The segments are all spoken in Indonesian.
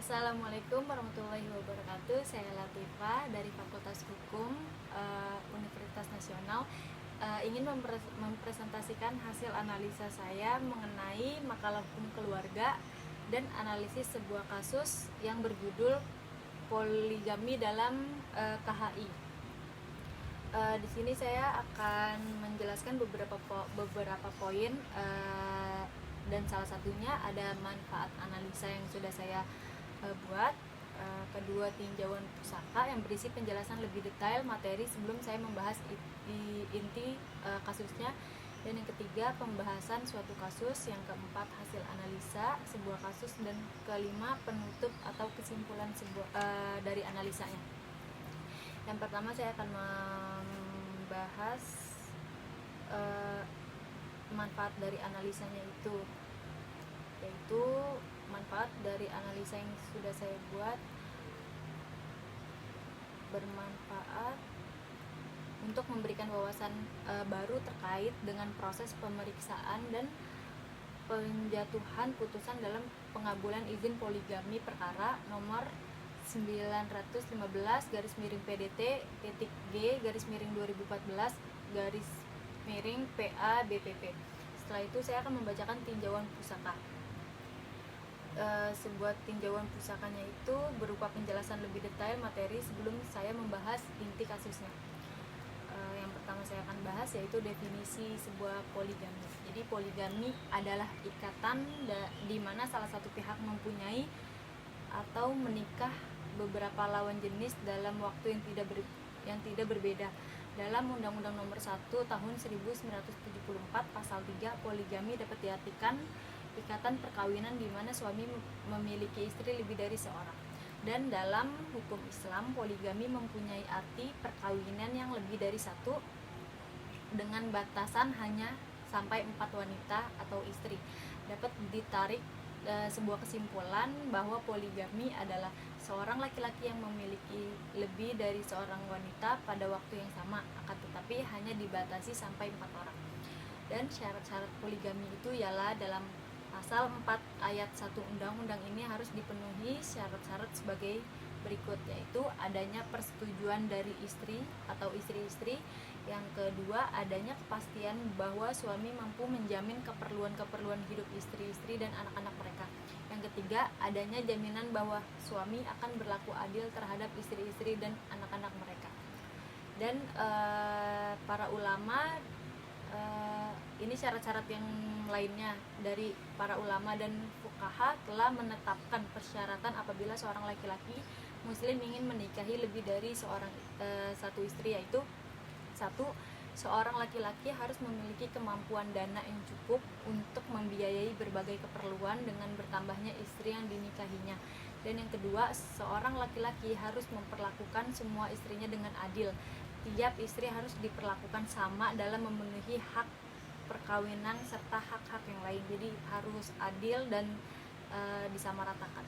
Assalamualaikum warahmatullahi wabarakatuh. Saya Latifah dari Fakultas Hukum Universitas Nasional. Ingin mempresentasikan hasil analisa saya mengenai makalah hukum keluarga dan analisis sebuah kasus yang berjudul poligami dalam KHI. Di sini saya akan menjelaskan beberapa poin, dan salah satunya ada manfaat analisa yang sudah saya buat. Kedua, tinjauan pusaka yang berisi penjelasan lebih detail materi sebelum saya membahas inti kasusnya. Dan yang ketiga, pembahasan suatu kasus. Yang keempat, hasil analisa sebuah kasus. Dan kelima, penutup atau kesimpulan dari analisanya. Yang pertama, saya akan membahas manfaat dari analisanya itu, yaitu manfaat dari analisa yang sudah saya buat bermanfaat untuk memberikan wawasan baru terkait dengan proses pemeriksaan dan penjatuhan putusan dalam pengabulan izin poligami perkara nomor 915-G/2014/PA BPP. Setelah itu saya akan membacakan tinjauan pusaka. Sebuah tinjauan pusakanya itu berupa penjelasan lebih detail materi sebelum saya membahas inti kasusnya. Yang pertama saya akan bahas yaitu definisi sebuah poligami. Jadi poligami adalah ikatan di mana salah satu pihak mempunyai atau menikah beberapa lawan jenis dalam waktu yang tidak berbeda. Dalam Undang-Undang Nomor 1 Tahun 1974 Pasal 3, poligami dapat diartikan ikatan perkawinan di mana suami memiliki istri lebih dari seorang. Dan dalam hukum Islam, poligami mempunyai arti perkawinan yang lebih dari satu dengan batasan hanya sampai 4 wanita atau istri. Dapat ditarik sebuah kesimpulan bahwa poligami adalah seorang laki-laki yang memiliki lebih dari seorang wanita pada waktu yang sama, akan tetapi hanya dibatasi sampai 4 orang. Dan syarat-syarat poligami itu ialah dalam Pasal 4 ayat 1 undang-undang ini harus dipenuhi syarat-syarat sebagai berikut, yaitu adanya persetujuan dari istri atau istri-istri. Yang kedua, adanya kepastian bahwa suami mampu menjamin keperluan-keperluan hidup istri-istri dan anak-anak mereka. Yang ketiga, adanya jaminan bahwa suami akan berlaku adil terhadap istri-istri dan anak-anak mereka. Dan para ulama, ini syarat-syarat yang lainnya dari para ulama dan fuqaha telah menetapkan persyaratan apabila seorang laki-laki muslim ingin menikahi lebih dari satu istri, yaitu 1. Seorang laki-laki harus memiliki kemampuan dana yang cukup untuk membiayai berbagai keperluan dengan bertambahnya istri yang dinikahinya. Dan yang kedua, seorang laki-laki harus memperlakukan semua istrinya dengan adil. Tiap istri harus diperlakukan sama dalam memenuhi hak perkawinan serta hak-hak yang lain. Jadi harus adil dan disamaratakan.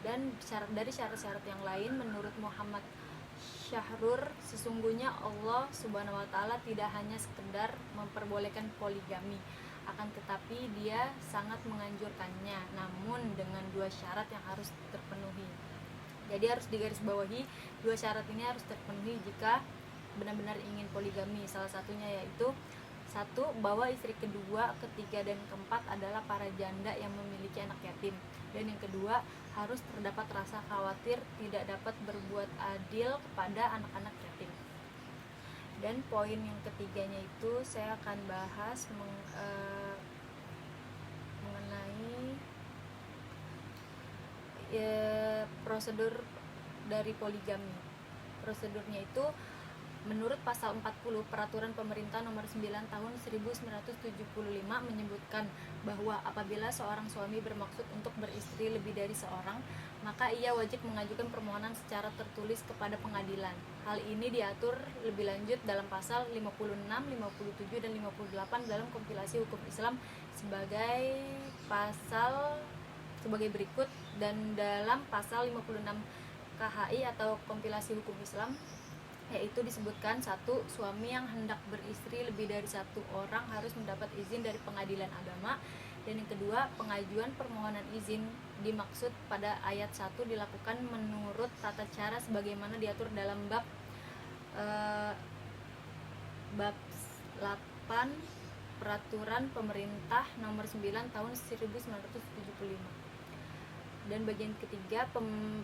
Dan dari syarat-syarat yang lain, menurut Muhammad Syahrur, sesungguhnya Allah Subhanahu wa Ta'ala tidak hanya sekedar memperbolehkan poligami, akan tetapi Dia sangat menganjurkannya, namun dengan 2 syarat yang harus terpenuhi. Jadi harus digarisbawahi, 2 syarat ini harus terpenuhi jika benar-benar ingin poligami. Salah satunya yaitu 1. Bahwa istri kedua, ketiga, dan keempat adalah para janda yang memiliki anak yatim. Dan yang kedua, harus terdapat rasa khawatir tidak dapat berbuat adil kepada anak-anak yatim. Dan poin yang ketiganya itu saya akan bahas mengenai prosedur dari poligami. Prosedurnya itu menurut pasal 40 Peraturan Pemerintah Nomor 9 Tahun 1975 menyebutkan bahwa apabila seorang suami bermaksud untuk beristri lebih dari seorang, maka ia wajib mengajukan permohonan secara tertulis kepada pengadilan. Hal ini diatur lebih lanjut dalam pasal 56, 57, dan 58 dalam kompilasi hukum Islam sebagai berikut. Dan dalam pasal 56 KHI atau kompilasi hukum Islam, yaitu disebutkan 1. Suami yang hendak beristri lebih dari 1 orang harus mendapat izin dari pengadilan agama. Dan yang kedua, pengajuan permohonan izin dimaksud pada ayat 1 dilakukan menurut tata cara sebagaimana diatur dalam bab 8 Peraturan Pemerintah Nomor 9 Tahun 1975. Dan bagian ketiga,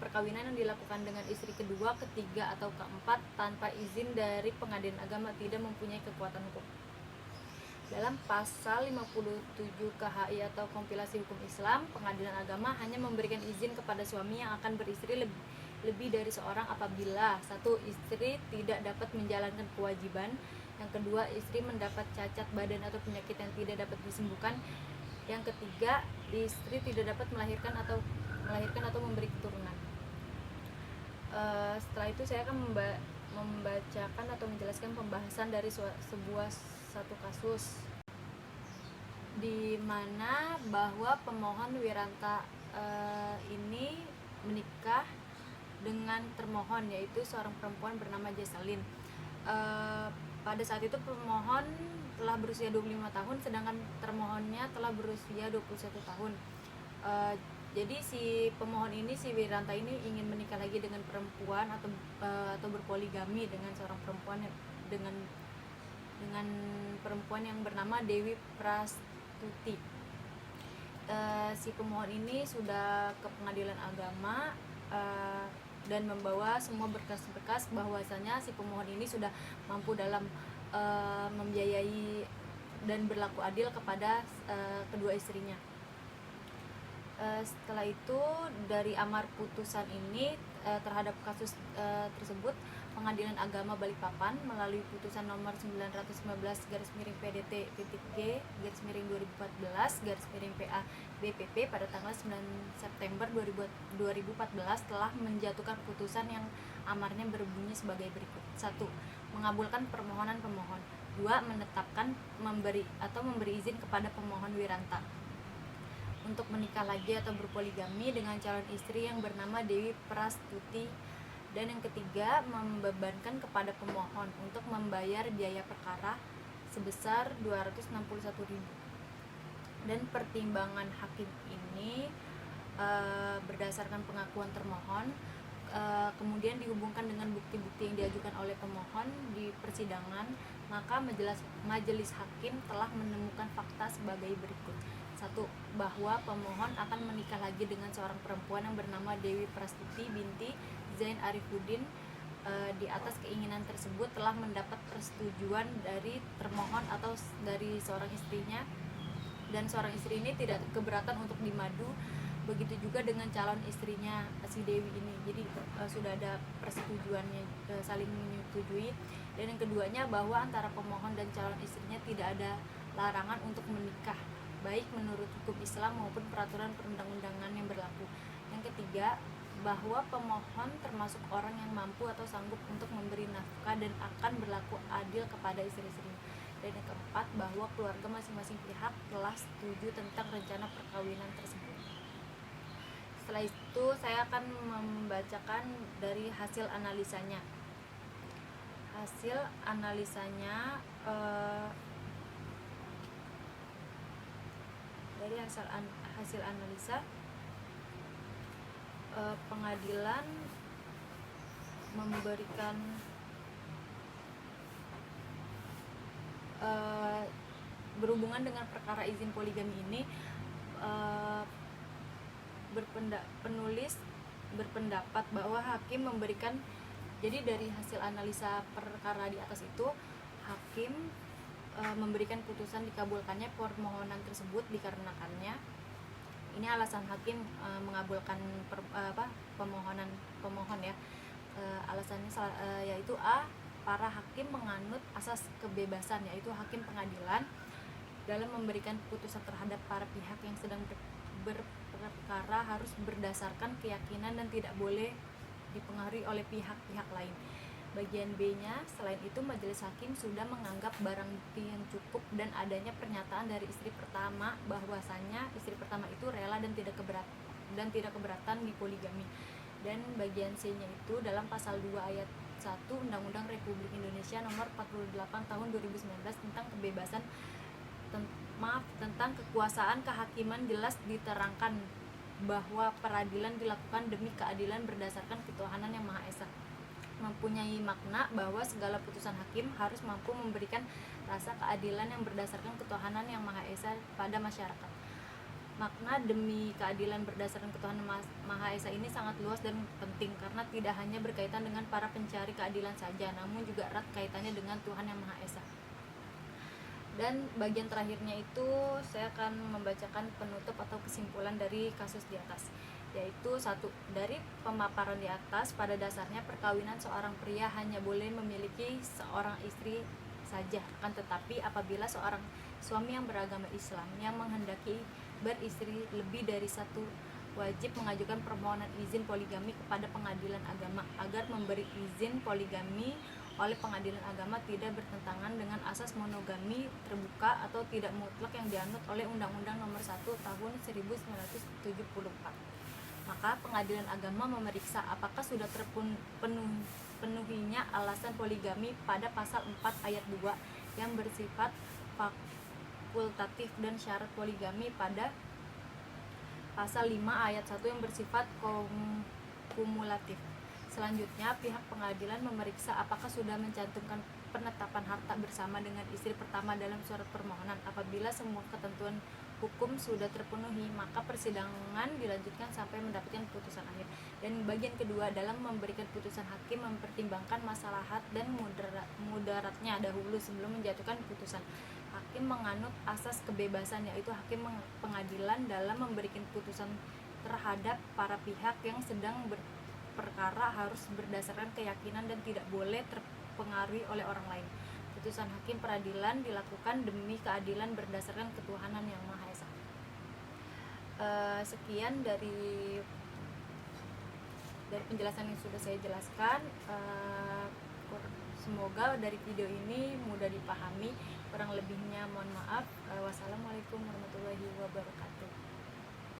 perkawinan yang dilakukan dengan istri kedua, ketiga, atau keempat tanpa izin dari pengadilan agama tidak mempunyai kekuatan hukum. Dalam pasal 57 KHI atau kompilasi hukum Islam, pengadilan agama hanya memberikan izin kepada suami yang akan beristri lebih dari seorang apabila: 1. Istri tidak dapat menjalankan kewajiban. Yang kedua, istri mendapat cacat badan atau penyakit yang tidak dapat disembuhkan. Yang ketiga, istri tidak dapat melahirkan atau memberi keturunan. Setelah itu saya akan membacakan atau menjelaskan pembahasan dari satu kasus di mana bahwa pemohon Wiranta ini menikah dengan termohon, yaitu seorang perempuan bernama Jessalyn. Pada saat itu pemohon telah berusia 25 tahun, sedangkan termohonnya telah berusia 21 tahun. Jadi si pemohon ini, si Wiranta ini ingin menikah lagi dengan perempuan atau berpoligami dengan seorang perempuan dengan perempuan yang bernama Dewi Prastuti. Si pemohon ini sudah ke pengadilan agama dan membawa semua berkas-berkas bahwasanya si pemohon ini sudah mampu dalam membiayai dan berlaku adil kepada kedua istrinya. Setelah itu, dari amar putusan ini terhadap kasus tersebut, Pengadilan Agama Balikpapan melalui putusan nomor 919/PDT-G/2014/PA BPP pada tanggal 9 September 2014 telah menjatuhkan putusan yang amarnya berbunyi sebagai berikut. 1. Mengabulkan permohonan pemohon. 2. Menetapkan memberi izin kepada pemohon Wiranta untuk menikah lagi atau berpoligami dengan calon istri yang bernama Dewi Prastuti. Dan yang ketiga, membebankan kepada pemohon untuk membayar biaya perkara sebesar 261.000. Dan pertimbangan hakim ini berdasarkan pengakuan termohon, kemudian dihubungkan dengan bukti-bukti yang diajukan oleh pemohon di persidangan, maka majelis hakim telah menemukan fakta sebagai berikut. 1. Bahwa pemohon akan menikah lagi dengan seorang perempuan yang bernama Dewi Prastuti binti Zain Arifuddin. Di atas keinginan tersebut telah mendapat persetujuan dari termohon atau dari seorang istrinya, dan seorang istri ini tidak keberatan untuk dimadu. Begitu juga dengan calon istrinya si Dewi ini. Jadi sudah ada persetujuannya, saling menyetujui. Dan yang keduanya, bahwa antara pemohon dan calon istrinya tidak ada larangan untuk menikah, baik menurut hukum Islam maupun peraturan perundang-undangan yang berlaku. Yang ketiga, bahwa pemohon termasuk orang yang mampu atau sanggup untuk memberi nafkah dan akan berlaku adil kepada istri-istrinya. Dan yang keempat, bahwa keluarga masing-masing pihak telah setuju tentang rencana perkawinan tersebut. Setelah itu saya akan membacakan dari hasil analisanya. Dari hasil analisa, pengadilan memberikan berhubungan dengan perkara izin poligami ini, penulis berpendapat bahwa hakim memberikan, jadi dari hasil analisa perkara di atas itu, hakim memberikan putusan dikabulkannya permohonan tersebut dikarenakannya, ini alasan hakim mengabulkan pemohon ya, alasannya yaitu A. Para hakim menganut asas kebebasan, yaitu hakim pengadilan dalam memberikan putusan terhadap para pihak yang sedang berperkara harus berdasarkan keyakinan dan tidak boleh dipengaruhi oleh pihak-pihak lain. Bagian B-nya, selain itu majelis hakim sudah menganggap barang bukti yang cukup dan adanya pernyataan dari istri pertama bahwasanya istri pertama itu rela dan tidak keberatan di poligami. Dan bagian C-nya itu dalam pasal 2 ayat 1 Undang-Undang Republik Indonesia nomor 48 tahun 2019 tentang tentang kekuasaan kehakiman jelas diterangkan bahwa peradilan dilakukan demi keadilan berdasarkan ketuhanan yang Maha Esa, mempunyai makna bahwa segala putusan hakim harus mampu memberikan rasa keadilan yang berdasarkan ketuhanan yang Maha Esa pada masyarakat. Makna demi keadilan berdasarkan ketuhanan Maha Esa ini sangat luas dan penting karena tidak hanya berkaitan dengan para pencari keadilan saja, namun juga erat kaitannya dengan Tuhan yang Maha Esa. Dan bagian terakhirnya itu saya akan membacakan penutup atau kesimpulan dari kasus di atas, yaitu satu, dari pemaparan di atas, pada dasarnya perkawinan seorang pria hanya boleh memiliki seorang istri saja, akan tetapi apabila seorang suami yang beragama Islam yang menghendaki beristri lebih dari satu, wajib mengajukan permohonan izin poligami kepada pengadilan agama agar memberi izin poligami oleh pengadilan agama tidak bertentangan dengan asas monogami terbuka atau tidak mutlak yang dianut oleh Undang-Undang Nomor 1 Tahun 1974. Maka pengadilan agama memeriksa apakah sudah terpenuhinya alasan poligami pada pasal 4 ayat 2 yang bersifat fakultatif dan syarat poligami pada pasal 5 ayat 1 yang bersifat kumulatif. Selanjutnya, pihak pengadilan memeriksa apakah sudah mencantumkan penetapan harta bersama dengan istri pertama dalam surat permohonan. Apabila semua ketentuan hukum sudah terpenuhi, maka persidangan dilanjutkan sampai mendapatkan putusan akhir. Dan bagian kedua, dalam memberikan putusan, hakim mempertimbangkan maslahat dan mudaratnya dahulu sebelum menjatuhkan putusan. Hakim menganut asas kebebasan, yaitu hakim pengadilan dalam memberikan putusan terhadap para pihak yang sedang perkara harus berdasarkan keyakinan dan tidak boleh terpengaruhi oleh orang lain. Putusan hakim peradilan dilakukan demi keadilan berdasarkan ketuhanan yang Maha Esa. Sekian dari penjelasan yang sudah saya jelaskan. Semoga dari video ini mudah dipahami. Kurang lebihnya mohon maaf. Wassalamualaikum warahmatullahi wabarakatuh.